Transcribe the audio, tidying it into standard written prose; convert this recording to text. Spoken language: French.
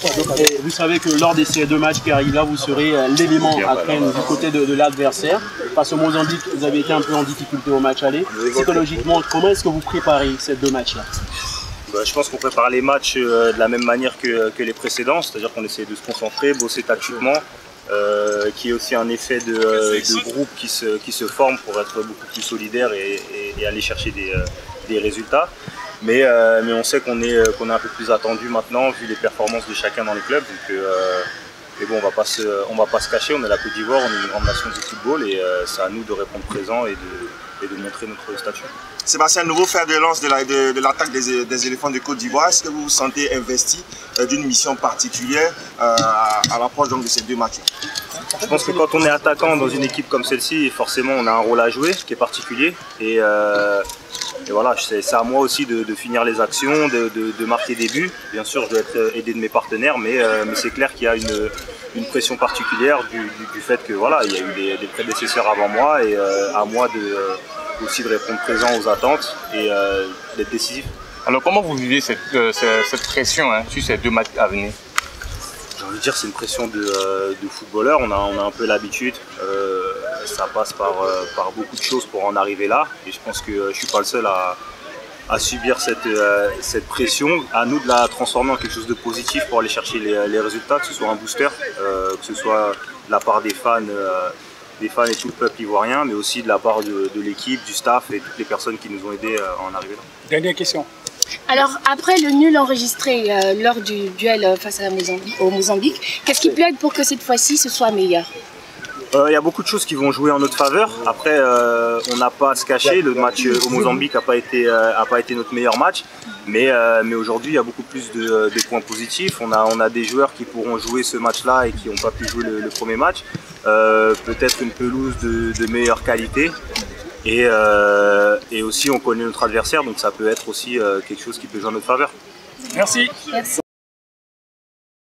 Et vous savez que lors de ces deux matchs qui arrivent là, vous serez l'élément à craindre du côté de l'adversaire. Face au Mozambique, vous avez été un peu en difficulté au match aller. Psychologiquement, comment est-ce que vous préparez ces deux matchs-là? Je pense qu'on prépare les matchs de la même manière que les précédents, c'est-à-dire qu'on essaie de se concentrer, bosser tactiquement, qui est aussi un effet de groupe qui se forme pour être beaucoup plus solidaire et aller chercher des résultats. Mais on sait qu'on est un peu plus attendu maintenant vu les performances de chacun dans les clubs. Donc, mais bon, on va pas se cacher, on est la Côte d'Ivoire, on est une grande nation du football et c'est à nous de répondre présent et de montrer notre statut. Sébastien, nouveau fer de lance de l'attaque des éléphants de Côte d'Ivoire. Est-ce que vous vous sentez investi d'une mission particulière à l'approche de ces deux matchs? Je pense que quand on est attaquant dans une équipe comme celle-ci, forcément on a un rôle à jouer qui est particulier. Et voilà, c'est à moi aussi de finir les actions, de marquer des buts. Bien sûr, je dois être aidé de mes partenaires, mais c'est clair qu'il y a une pression particulière du fait que voilà, il y a eu des prédécesseurs avant moi et à moi aussi de répondre présent aux attentes et d'être décisif. Alors comment vous vivez cette pression sur ces deux matchs à venir? J'ai envie de dire c'est une pression de footballeur, on a un peu l'habitude, ça passe par beaucoup de choses pour en arriver là et je pense que je ne suis pas le seul à subir cette pression. À nous de la transformer en quelque chose de positif pour aller chercher les résultats, que ce soit un booster, que ce soit de la part des fans et tout le peuple ivoirien, mais aussi de la part de l'équipe, du staff et toutes les personnes qui nous ont aidés à en arriver là. Dernière question. Alors, après le nul enregistré lors du duel face au Mozambique, qu'est-ce qui plaide pour que cette fois-ci ce soit meilleur? Il y a beaucoup de choses qui vont jouer en notre faveur. Après, on n'a pas à se cacher. Le match au Mozambique n'a pas été notre meilleur match. Mais aujourd'hui, il y a beaucoup plus de points positifs. On a des joueurs qui pourront jouer ce match-là et qui n'ont pas pu jouer le premier match. Peut-être une pelouse de meilleure qualité. Et aussi, on connaît notre adversaire, donc ça peut être aussi quelque chose qui peut jouer en notre faveur. Merci. Merci.